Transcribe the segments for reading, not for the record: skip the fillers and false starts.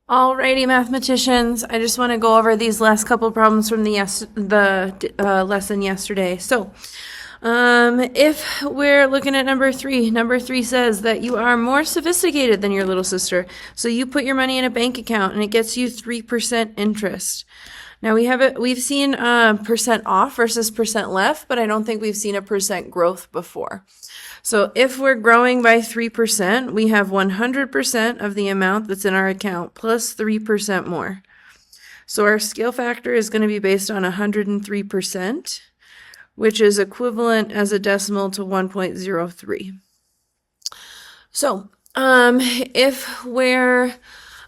Alrighty, mathematicians. I just want to go over these last couple problems from the lesson yesterday. So, if we're looking at number three says that you are more sophisticated than your little sister. So you put your money in a bank account and it gets you 3% interest. Now we've seen percent off versus percent left, but I don't think we've seen a percent growth before. So if we're growing by 3%, we have 100% of the amount that's in our account plus 3% more. So our scale factor is going to be based on 103%, which is equivalent as a decimal to 1.03. So if we're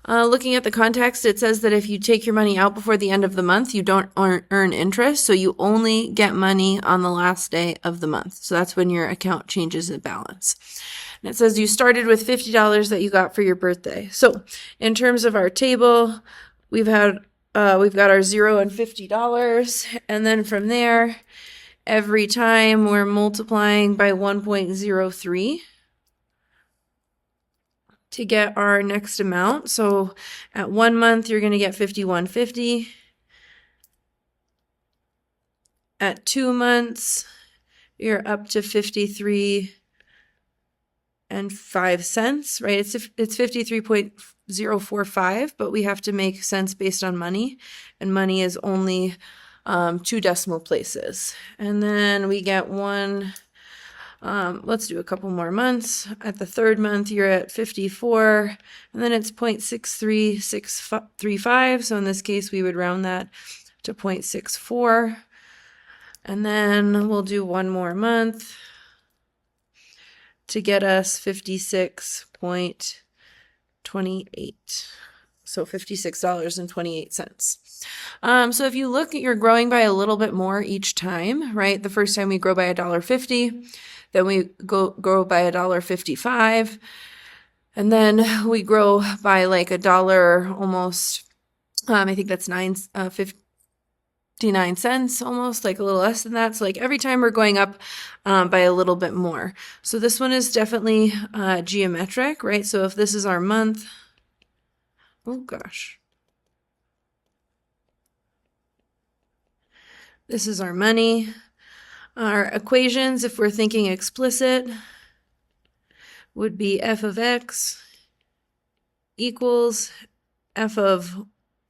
looking at the context, it says that if you take your money out before the end of the month, you don't earn interest, so you only get money on the last day of the month. So that's when your account changes the balance. And it says you started with $50 that you got for your birthday. So in terms of our table, we've got our $0 and $50, and then from there, every time we're multiplying by 1.03 to get our next amount. So at 1 month, you're going to get 51.50. At 2 months, you're up to 53 and 5 cents, right? It's 53.045, but we have to make cents based on money, and money is only 2 decimal places. And then we get one. Let's do a couple more months. At the 3rd month, you're at 54, and then it's 0.63635. So in this case, we would round that to 0.64. And then we'll do one more month to get us 56.28. So $56.28. So if you look, you're growing by a little bit more each time, right? The first time we grow by $1.50. Then we grow by $1.55, and then we grow by like $1 almost. I think that's 59 cents, almost like a little less than that. So like every time we're going up by a little bit more. So this one is definitely geometric, right? So if this is our month, oh gosh, this is our money. Our equations, if we're thinking explicit, would be f of x equals f of,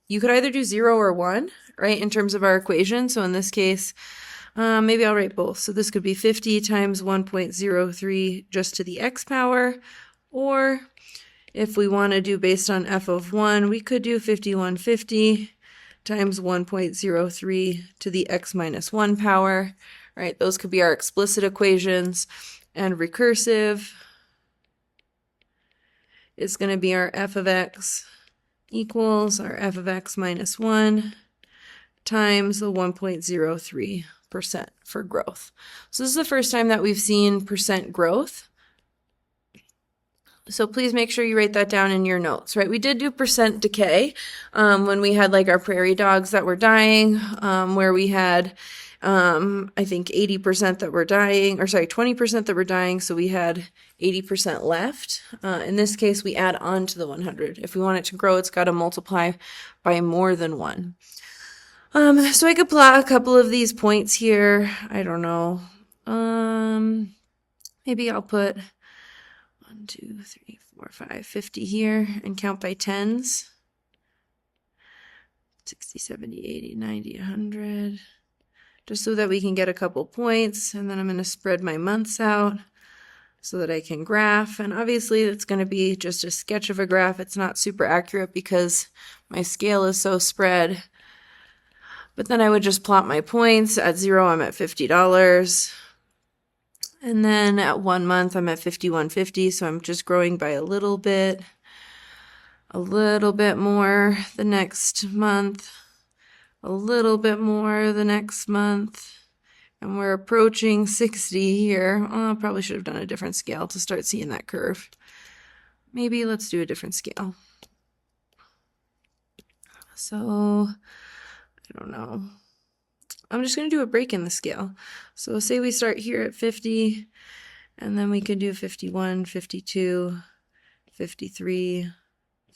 you could either do 0 or 1, right, in terms of our equation. So in this case, maybe I'll write both. So this could be 50 times 1.03 just to the x power, or if we want to do based on f of 1, we could do 5150 times 1.03 to the x minus 1 power. Right, those could be our explicit equations, and recursive is going to be our f of x equals our f of x minus 1 times the 1.03% for growth. So this is the first time that we've seen percent growth. So please make sure you write that down in your notes, right? We did do percent decay when we had like our prairie dogs that were dying, where we had I think 80% that were dying, or sorry, 20% that were dying, so we had 80% left. In this case, we add on to the 100. If we want it to grow, it's got to multiply by more than 1. So I could plot a couple of these points here. I don't know. Maybe I'll put 1, 2, 3, 4, 5, 50 here and count by tens. 60, 70, 80, 90, 100. Just so that we can get a couple points, and then I'm going to spread my months out so that I can graph. And obviously it's going to be just a sketch of a graph. It's not super accurate because my scale is so spread. But then I would just plot my points. At 0, I'm at $50. And then at 1 month, I'm at 51.50, so I'm just growing by a little bit more the next month. A little bit more the next month, and we're approaching 60 here. Oh, I probably should have done a different scale to start seeing that curve. Maybe let's do a different scale. So, I don't know. I'm just going to do a break in the scale. So say we start here at 50, and then we could do 51, 52, 53,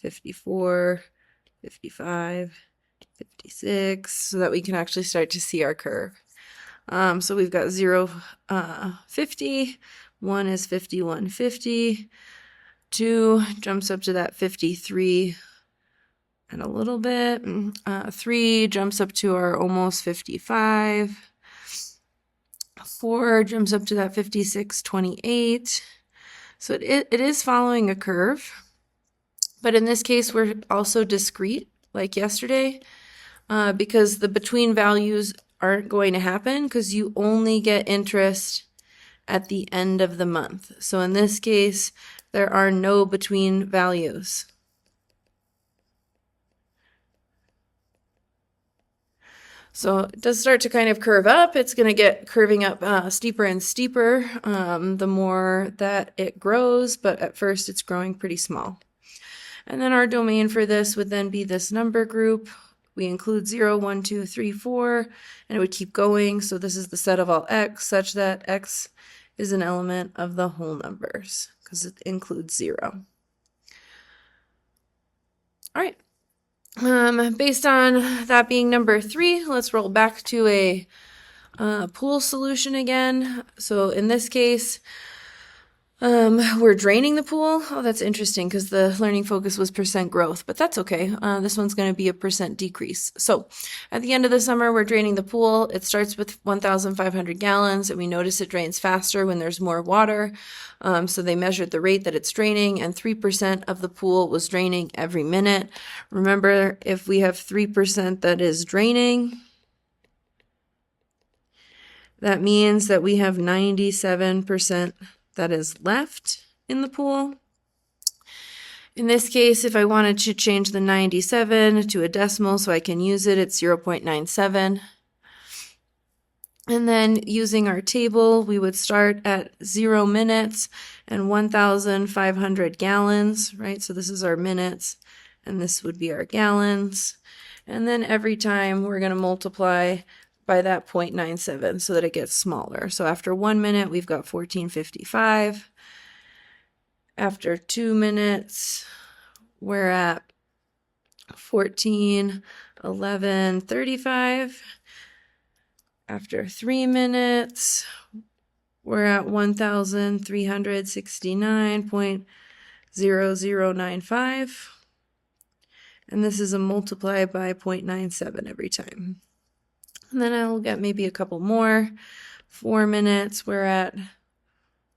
54, 55, 56, so that we can actually start to see our curve. So we've got 0, 50, 1 is 51, 50, 2 jumps up to that 53 and a little bit, 3 jumps up to our almost 55, 4 jumps up to that 56, 28. So it is following a curve, but in this case we're also discrete like yesterday, because the between values aren't going to happen because you only get interest at the end of the month. So in this case, there are no between values. So it does start to kind of curve up. It's going to get curving up steeper and steeper the more that it grows, but at first it's growing pretty small. And then our domain for this would then be this number group. We include 0, 1, 2, 3, 4, and it would keep going. So this is the set of all x such that x is an element of the whole numbers because it includes 0. All right. Based on that being number 3, let's roll back to a pool solution again. So in this case, we're draining the pool. Oh, that's interesting because the learning focus was percent growth, but that's okay. This one's going to be a percent decrease. So at the end of the summer, we're draining the pool. It starts with 1,500 gallons, and we notice it drains faster when there's more water. So they measured the rate that it's draining, and 3% of the pool was draining every minute. Remember, if we have 3% that is draining, that means that we have 97% that is left in the pool. In this case, if I wanted to change the 97 to a decimal so I can use it, it's 0.97. And then using our table, we would start at 0 minutes and 1,500 gallons, right? So this is our minutes, and this would be our gallons. And then every time we're going to multiply by that 0.97 so that it gets smaller. So after 1 minute, we've got 1455. After 2 minutes, we're at 141135. After 3 minutes, we're at 1369.0095. And this is a multiply by 0.97 every time. And then I'll get maybe a couple more. 4 minutes, we're at,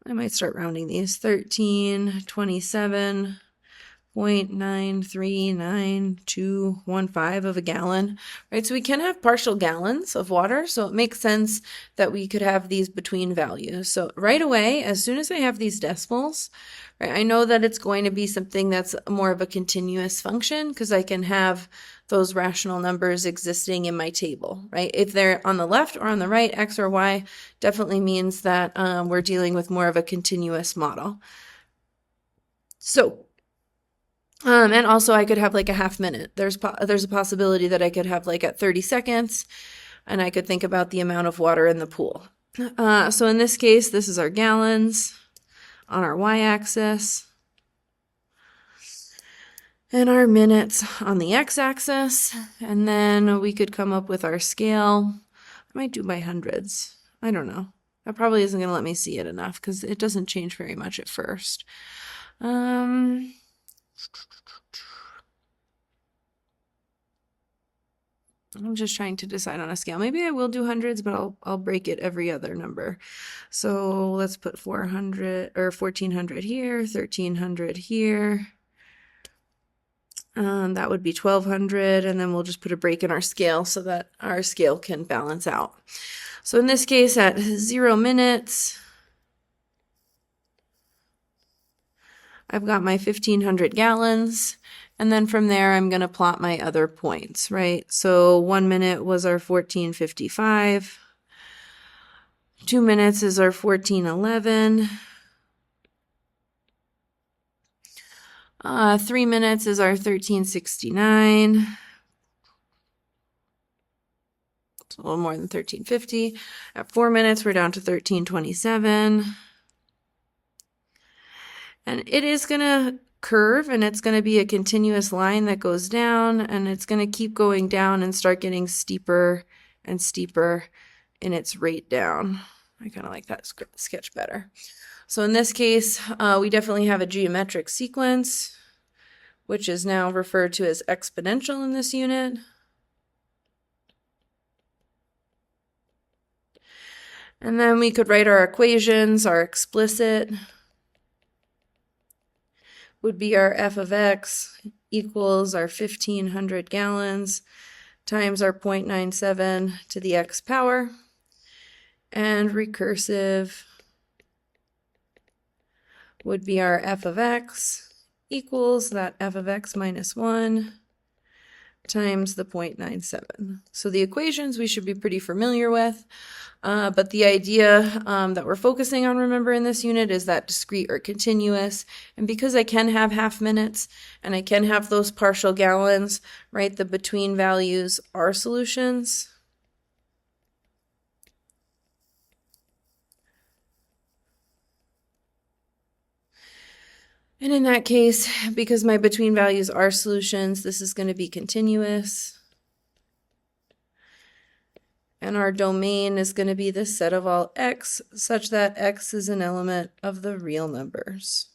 I might start rounding these, 1327.93915 of a gallon, right? So we can have partial gallons of water, so it makes sense that we could have these between values. So right away, as soon as I have these decimals, right, I know that it's going to be something that's more of a continuous function because I can have those rational numbers existing in my table, right? If they're on the left or on the right, X or Y definitely means that we're dealing with more of a continuous model. So, and also I could have like a half minute. There's a possibility that I could have like at 30 seconds, and I could think about the amount of water in the pool. So in this case, this is our gallons on our y-axis, and our minutes on the x-axis, and then we could come up with our scale. I might do by hundreds. I don't know. That probably isn't going to let me see it enough because it doesn't change very much at first. I'm just trying to decide on a scale. Maybe I will do hundreds, but I'll break it every other number. So let's put 400 or 1400 here, 1300 here. That would be 1200, and then we'll just put a break in our scale so that our scale can balance out. So in this case, at 0 minutes, I've got my 1500 gallons, and then from there I'm going to plot my other points, right? So 1 minute was our 1455, 2 minutes is our 1411, 3 minutes is our 1369. It's a little more than 1350. At 4 minutes, we're down to 1327. And it is going to curve, and it's going to be a continuous line that goes down, and it's going to keep going down and start getting steeper and steeper in its rate down. I kind of like that sketch better. So in this case, we definitely have a geometric sequence, which is now referred to as exponential in this unit. And then we could write our equations. Our explicit would be our f of x equals our 1,500 gallons times our 0.97 to the x power. And recursive would be our f of x equals that f of x minus 1 times the 0.97. So the equations we should be pretty familiar with, but the idea that we're focusing on, remember, in this unit is that discrete or continuous. And because I can have half minutes and I can have those partial gallons, right, the between values are solutions. And in that case, because my between values are solutions, this is going to be continuous. And our domain is going to be the set of all x, such that x is an element of the real numbers.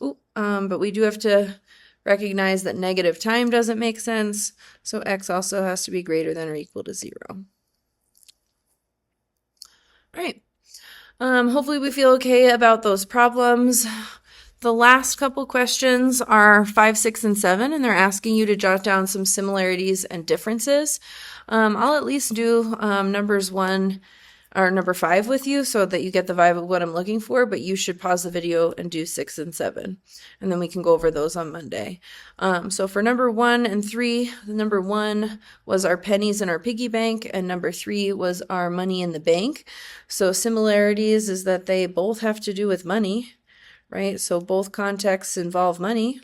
But we do have to recognize that negative time doesn't make sense, so x also has to be greater than or equal to 0. All right. Hopefully we feel okay about those problems. The last couple questions are 5, 6, and 7, and they're asking you to jot down some similarities and differences. I'll at least do numbers 1 or number 5 with you so that you get the vibe of what I'm looking for, but you should pause the video and do 6 and 7, and then we can go over those on Monday. So for number 1 and 3, number 1 was our pennies in our piggy bank, and number 3 was our money in the bank. So similarities is that they both have to do with money, right? So both contexts involve money.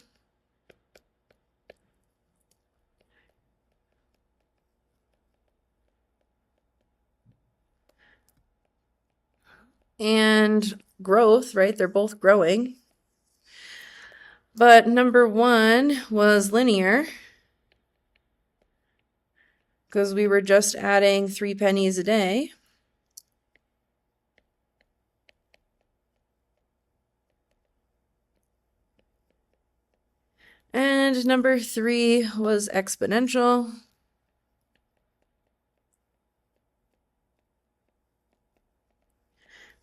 And growth, right? They're both growing. But number 1 was linear because we were just adding 3 pennies a day. And number 3 was exponential.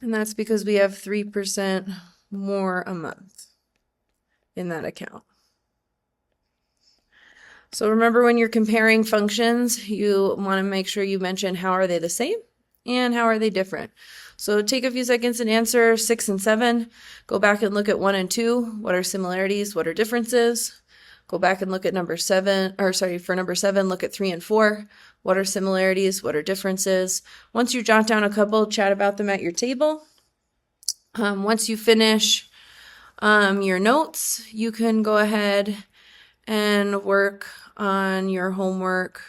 And that's because we have 3% more a month in that account. So remember, when you're comparing functions, you want to make sure you mention how are they the same and how are they different. So take a few seconds and answer 6 and 7. Go back and look at 1 and 2. What are similarities? What are differences? Go back and look at number 7, or sorry, for number 7, look at 3 and 4. What are similarities? What are differences? Once you jot down a couple, chat about them at your table. Once you finish your notes, you can go ahead and work on your homework.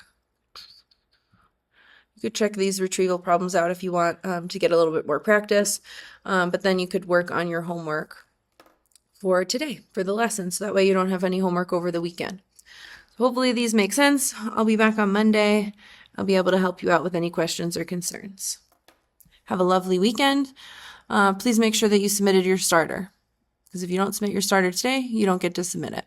You could check these retrieval problems out if you want to get a little bit more practice, but then you could work on your homework for today, for the lesson, so that way you don't have any homework over the weekend. So hopefully these make sense. I'll be back on Monday. I'll be able to help you out with any questions or concerns. Have a lovely weekend. Please make sure that you submitted your starter, because if you don't submit your starter today, you don't get to submit it.